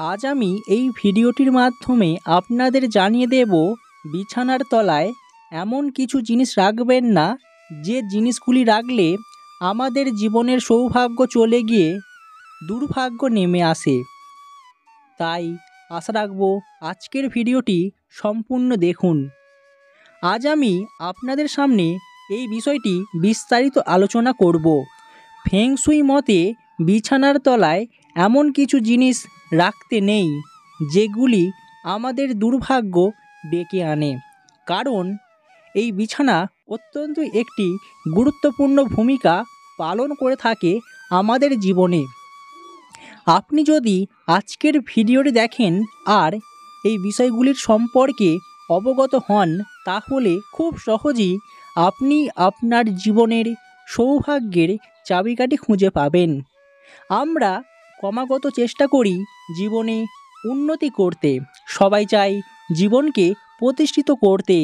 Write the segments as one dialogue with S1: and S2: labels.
S1: আজ আমি এই ভিডিওটির মাধ্যমে আপনাদের জানিয়ে দেব বিছানার তলায় এমন কিছু জিনিস রাখবেন না যে জিনিসগুলি রাখলে আমাদের জীবনের সৌভাগ্য চলে গিয়ে দুর্ভাগ্য নেমে আসে। তাই আশা রাখব আজকের ভিডিওটি সম্পূর্ণ দেখুন। আজ আমি আপনাদের সামনে এই বিষয়টি বিস্তারিত আলোচনা করব। ফেং শুই মতে বিছানার তলায় এমন কিছু জিনিস রাখতে নেই যেগুলি আমাদের দুর্ভাগ্য ডেকে আনে, কারণ এই বিছানা অত্যন্ত একটি গুরুত্বপূর্ণ ভূমিকা পালন করে থাকে আমাদের জীবনে। আপনি যদি আজকের ভিডিওটি দেখেন আর এই বিষয়গুলির সম্পর্কে অবগত হন, তাহলে খুব সহজেই আপনি আপনার জীবনের সৌভাগ্যের চাবিকাঠি খুঁজে পাবেন। আমরা ক্রমাগত চেষ্টা করি জীবনে উন্নতি করতে, সবাই চাই জীবনকে প্রতিষ্ঠিত করতে,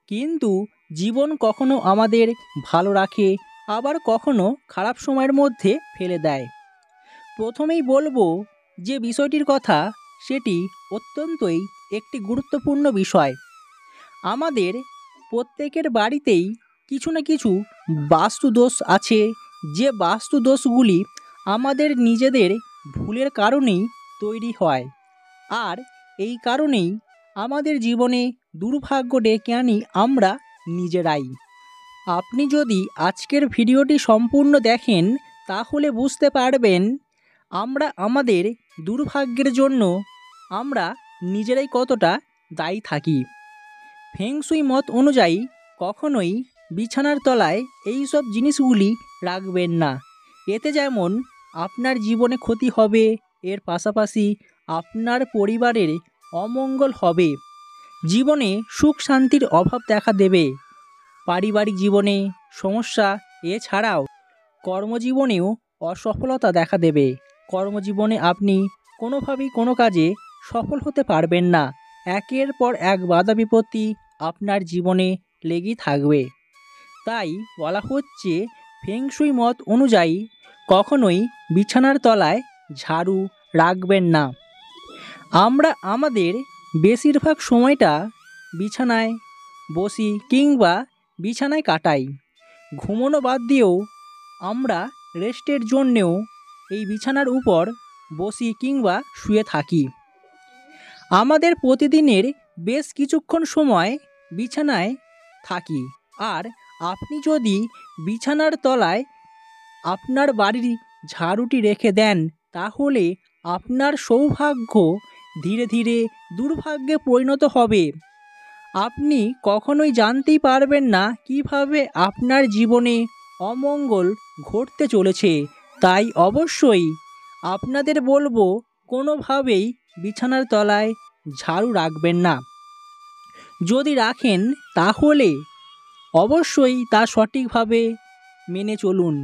S1: কিন্তু জীবন কখনো আমাদের ভালো রাখে, আবার কখনো খারাপ সময়ের মধ্যে ফেলে দেয়। প্রথমেই বলবো যে বিষয়টির কথা, সেটি অত্যন্তই একটি গুরুত্বপূর্ণ বিষয়। আমাদের প্রত্যেকের বাড়িতেই কিছু না কিছু বাস্তুদোষ আছে, যে বাস্তুদোষগুলি আমাদের নিজেদের ভুলের কারণেই তৈরি হয়, আর এই কারণেই আমাদের জীবনে দুর্ভাগ্য ডেকে আনি আমরা নিজেরাই। আপনি যদি আজকের ভিডিওটি সম্পূর্ণ দেখেন, তাহলে বুঝতে পারবেন আমরা আমাদের দুর্ভাগ্যের জন্য আমরা নিজেরাই কতটা দায়ী থাকি। ফেং শুই মত অনুযায়ী কখনোই বিছানার তলায় এই সব জিনিসগুলি রাখবেন না। এতে যেমন আপনার জীবনে ক্ষতি হবে, এর পাশাপাশি আপনার পরিবারের অমঙ্গল হবে, জীবনে সুখ শান্তির অভাব দেখা দেবে, পারিবারিক জীবনে সমস্যা, এছাড়াও কর্মজীবনেও অসফলতা দেখা দেবে। কর্মজীবনে আপনি কোনোভাবেই কোনো কাজে সফল হতে পারবেন না। একের পর এক বাধা বিপত্তি আপনার জীবনে লেগেই থাকবে। তাই বলা হচ্ছে ফেং শুই মত অনুযায়ী কখনোই বিছানার তলায় ঝাড়ু রাখবেন না। আমরা আমাদের বেশিরভাগ সময়টা বিছানায় বসি কিংবা বিছানায় কাটাই। ঘুমোনো বাদ দিয়েও আমরা রেস্টের জন্যেও এই বিছানার উপর বসি কিংবা শুয়ে থাকি। আমাদের প্রতিদিনের বেশ কিছুক্ষণ সময় বিছানায় থাকি, আর আপনি যদি বিছানার তলায় আপনার বাড়ির ঝাড়ুটি রেখে দেন, তাহলে আপনার সৌভাগ্য ধীরে ধীরে দুর্ভাগ্যে পরিণত হবে। আপনি কখনোই জানতেই পারবেন না কিভাবে আপনার জীবনে অমঙ্গল ঘটতে চলেছে। তাই অবশ্যই আপনাদের বলবো, কোনোভাবেই বিছানার তলায় ঝাড়ু রাখবেন না। যদি রাখেন তাহলে অবশ্যই তা সঠিকভাবে মেনে চলুন।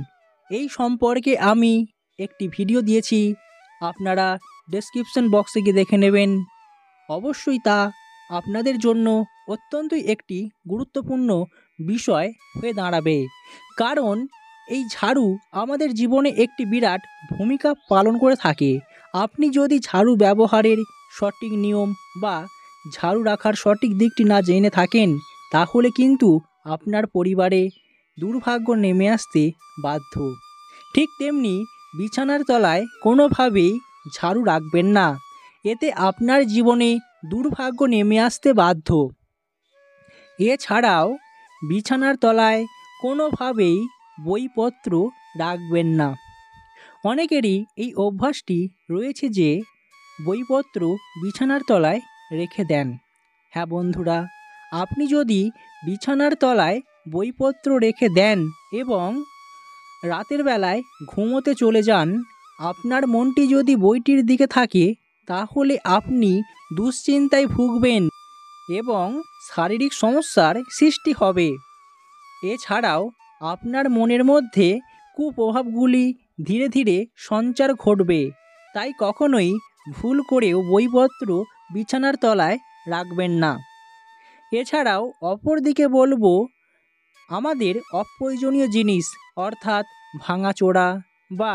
S1: এই সম্পর্কে আমি একটি ভিডিও দিয়েছি, আপনারা ডেসক্রিপশন বক্সে গিয়ে দেখে নেবেন। অবশ্যই তা আপনাদের জন্য অত্যন্তই একটি গুরুত্বপূর্ণ বিষয় হয়ে দাঁড়াবে, কারণ এই ঝাড়ু আমাদের জীবনে একটি বিরাট ভূমিকা পালন করে থাকে। আপনি যদি ঝাড়ু ব্যবহারের সঠিক নিয়ম বা ঝাড়ু রাখার সঠিক দিকটি না জেনে থাকেন, তাহলে কিন্তু আপনার পরিবারে দুর্ভাগ্য নেমে আসতে বাধ্য। ঠিক তেমনি বিছানার তলায় কোনোভাবেই ঝাড়ু রাখবেন না, এতে আপনার জীবনে দুর্ভাগ্য নেমে আসতে বাধ্য। এছাড়াও বিছানার তলায় কোনোভাবেই বইপত্র রাখবেন না। অনেকেরই এই অভ্যাসটি রয়েছে যে বইপত্র বিছানার তলায় রেখে দেন। হ্যাঁ বন্ধুরা, আপনি যদি বিছানার তলায় বইপত্র রেখে দেন এবং রাতের বেলায় ঘুমোতে চলে যান, আপনার মনটি যদি বইটির দিকে থাকে, তাহলে আপনি দুশ্চিন্তায় ভুগবেন এবং শারীরিক সমস্যার সৃষ্টি হবে। এছাড়াও আপনার মনের মধ্যে কুপ্রভাবগুলি ধীরে ধীরে সঞ্চার ঘটবে। তাই কখনোই ভুল করেও বইপত্র বিছানার তলায় রাখবেন না। এছাড়াও অপরদিকে বলবো, আমাদের অপ্রয়োজনীয় জিনিস অর্থাৎ ভাঙাচোরা বা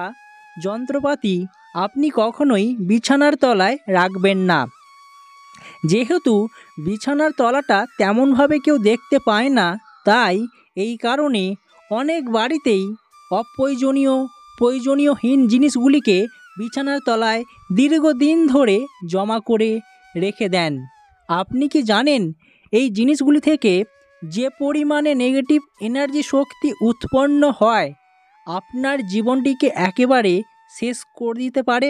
S1: যন্ত্রপাতি আপনি কখনোই বিছানার তলায় রাখবেন না। যেহেতু বিছানার তলাটা তেমনভাবে কেউ দেখতে পায় না, তাই এই কারণে অনেক বাড়িতেই প্রয়োজনীয়হীন জিনিসগুলিকে বিছানার তলায় দীর্ঘদিন ধরে জমা করে রেখে দেন। আপনি কি জানেন এই জিনিসগুলি থেকে যে পরিমাণে নেগেটিভ এনার্জি শক্তি উৎপন্ন হয় আপনার জীবনটিকে একেবারে শেষ করে দিতে পারে?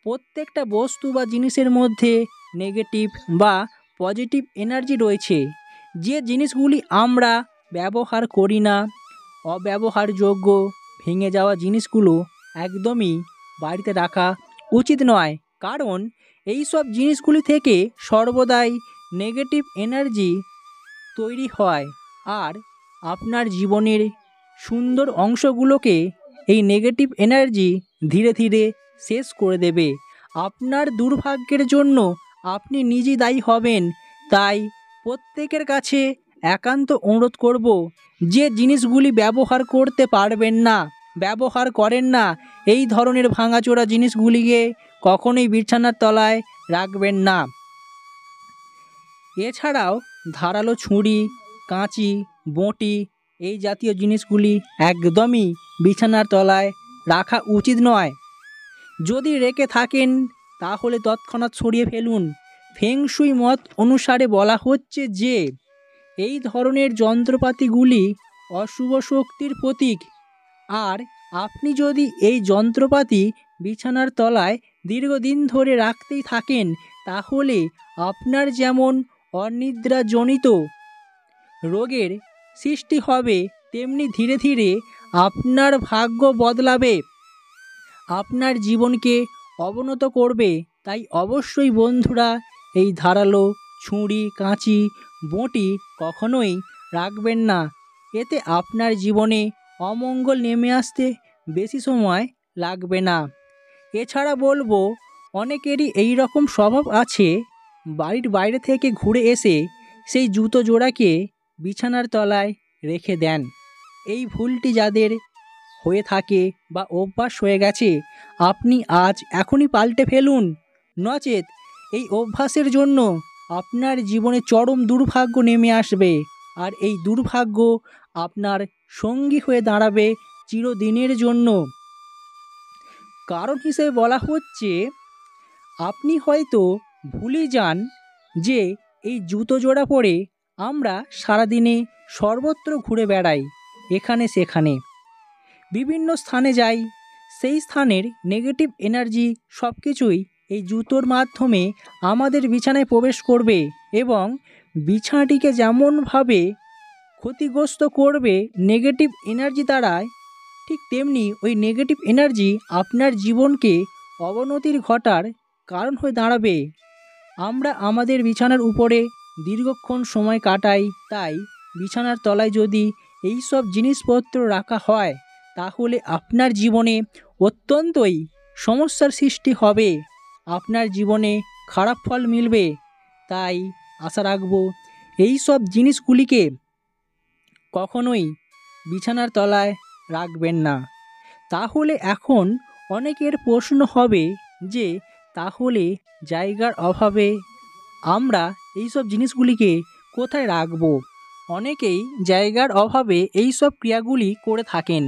S1: প্রত্যেকটা বস্তু বা জিনিসের মধ্যে নেগেটিভ বা পজিটিভ এনার্জি রয়েছে। যে জিনিসগুলি আমরা ব্যবহার করি না, অব্যবহারযোগ্য ভেঙে যাওয়া জিনিসগুলো একদমই বাড়িতে রাখা উচিত নয়, কারণ এই সব জিনিসগুলি থেকে সর্বদাই নেগেটিভ এনার্জি তৈরি হয় আর আপনার জীবনের সুন্দর অংশগুলোকে এই নেগেটিভ এনার্জি ধীরে ধীরে শেষ করে দেবে। আপনার দুর্ভাগ্যের জন্য আপনি নিজেই দায়ী হবেন। তাই প্রত্যেকের কাছে একান্ত অনুরোধ করব, যে জিনিসগুলি ব্যবহার করেন না এই ধরনের ভাঙাচোরা জিনিসগুলিকে কখনোই বিছানার তলায় রাখবেন না। এছাড়াও ধারালো ছুরি, কাঁচি, বঁটি এই জাতীয় জিনিসগুলি একদমই বিছানার তলায় রাখা উচিত নয়। যদি রেখে থাকেন তাহলে তৎক্ষণাৎ সরিয়ে ফেলুন। ফেং শুই মত অনুসারে বলা হচ্ছে যে এই ধরনের যন্ত্রপাতিগুলি অশুভ শক্তির প্রতীক, আর আপনি যদি এই যন্ত্রপাতি বিছানার তলায় দীর্ঘদিন ধরে রাখতেই থাকেন তাহলে আপনার যেমন অনিদ্রাজনিত রোগের সৃষ্টি হবে, তেমনি ধীরে ধীরে আপনার ভাগ্য বদলাবে, আপনার জীবনকে অবনত করবে। তাই অবশ্যই বন্ধুরা, এই ধারালো ছুরি, কাঁচি, বঁটি কখনোই রাখবেন না। এতে আপনার জীবনে অমঙ্গল নেমে আসতে বেশি সময় লাগবে না। এছাড়া বলবো, অনেকেরই এই রকম স্বভাব আছে, বাড়ির বাইরে থেকে ঘুরে এসে সেই জুতো জোড়াকে বিছানার তলায় রেখে দেন। এই ভুলটি যাদের হয়ে থাকে বা অভ্যাস হয়ে গেছে, আপনি এখনই পাল্টে ফেলুন, নচেত এই অভ্যাসের জন্য আপনার জীবনে চরম দুর্ভাগ্য নেমে আসবে, আর এই দুর্ভাগ্য আপনার সঙ্গী হয়ে দাঁড়াবে চিরদিনের জন্য। কারণ হিসেবে বলা হচ্ছে, আপনি হয়তো ভুলে যান যে এই জুতো জোড়া পরে আমরা সারাদিনে সর্বত্র ঘুরে বেড়াই, এখানে সেখানে বিভিন্ন স্থানে যাই। সেই স্থানের নেগেটিভ এনার্জি সব কিছুই এই জুতোর মাধ্যমে আমাদের বিছানায় প্রবেশ করবে এবং বিছানাটিকে যেমনভাবে ক্ষতিগ্রস্ত করবে নেগেটিভ এনার্জি দ্বারায়, ঠিক তেমনি ওই নেগেটিভ এনার্জি আপনার জীবনকে অবনতির ঘটার কারণ হয়ে দাঁড়াবে। আমরা আমাদের বিছানার উপরে দীর্ঘক্ষণ সময় কাটাই, তাই বিছানার তলায় যদি এই সব জিনিসপত্র রাখা হয় তাহলে আপনার জীবনে অত্যন্তই সমস্যার সৃষ্টি হবে, আপনার জীবনে খারাপ ফল মিলবে। তাই আশা রাখব এই সব জিনিসগুলিকে কখনোই বিছানার তলায় রাখবেন না। তাহলে এখন অনেকের প্রশ্ন হবে যে তাহলে জায়গার অভাবে আমরা এই সব জিনিসগুলিকে কোথায় রাখব? অনেকেই জায়গার অভাবে এই সব ক্রিয়াগুলি করে থাকেন।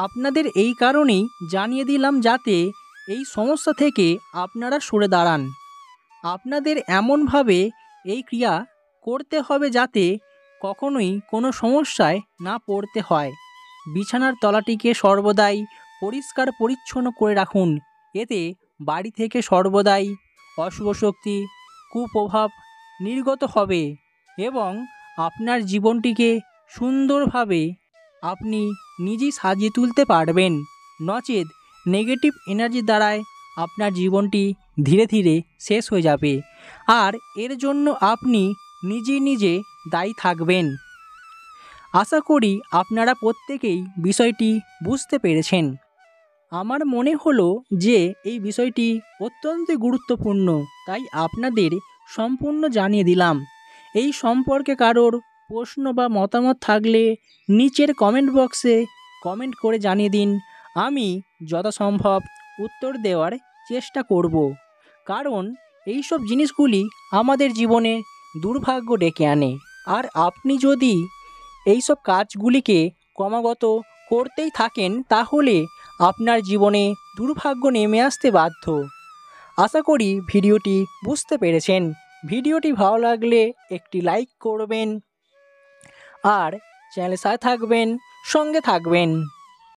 S1: আপনাদের এই কারণেই জানিয়ে দিলাম, যাতে এই সমস্যা থেকে আপনারা সরে দাঁড়ান। আপনাদের এমনভাবে এই ক্রিয়া করতে হবে যাতে কখনোই কোনো সমস্যায় না পড়তে হয়। বিছানার তলাটিকে সর্বদাই পরিষ্কার পরিচ্ছন্ন করে রাখুন। এতে বাড়ি থেকে সর্বদাই অশুভ শক্তি, কুপ্রভাব নির্গত হবে এবং আপনার জীবনটিকে সুন্দরভাবে আপনি নিজেই সাজিয়ে তুলতে পারবেন। নচেত নেগেটিভ এনার্জি দ্বারায় আপনার জীবনটি ধীরে ধীরে শেষ হয়ে যাবে, আর এর জন্য আপনি নিজে দায়ী থাকবেন। আশা করি আপনারা প্রত্যেকেই বিষয়টি বুঝতে পেরেছেন। আমার মনে হলো যে এই বিষয়টি অত্যন্ত গুরুত্বপূর্ণ, তাই আপনাদের সম্পূর্ণ জানিয়ে দিলাম। এই সম্পর্কে কারোর প্রশ্ন বা মতামত থাকলে নিচের কমেন্ট বক্সে কমেন্ট করে জানিয়ে দিন। আমি যথাসম্ভব উত্তর দেওয়ার চেষ্টা করব, কারণ এইসব জিনিসগুলি আমাদের জীবনে দুর্ভাগ্য ডেকে আনে। আর আপনি যদি এইসব কাজগুলিকে ক্রমাগত করতেই থাকেন, তাহলে আপনার জীবনে দুর্ভাগ্য নেমে আসতে বাধ্য। আশা করি ভিডিওটি বুঝতে পেরেছেন। ভিডিওটি ভালো লাগলে একটি লাইক করবেন আর চ্যানেলের সাথে থাকবেন, সঙ্গে থাকবেন।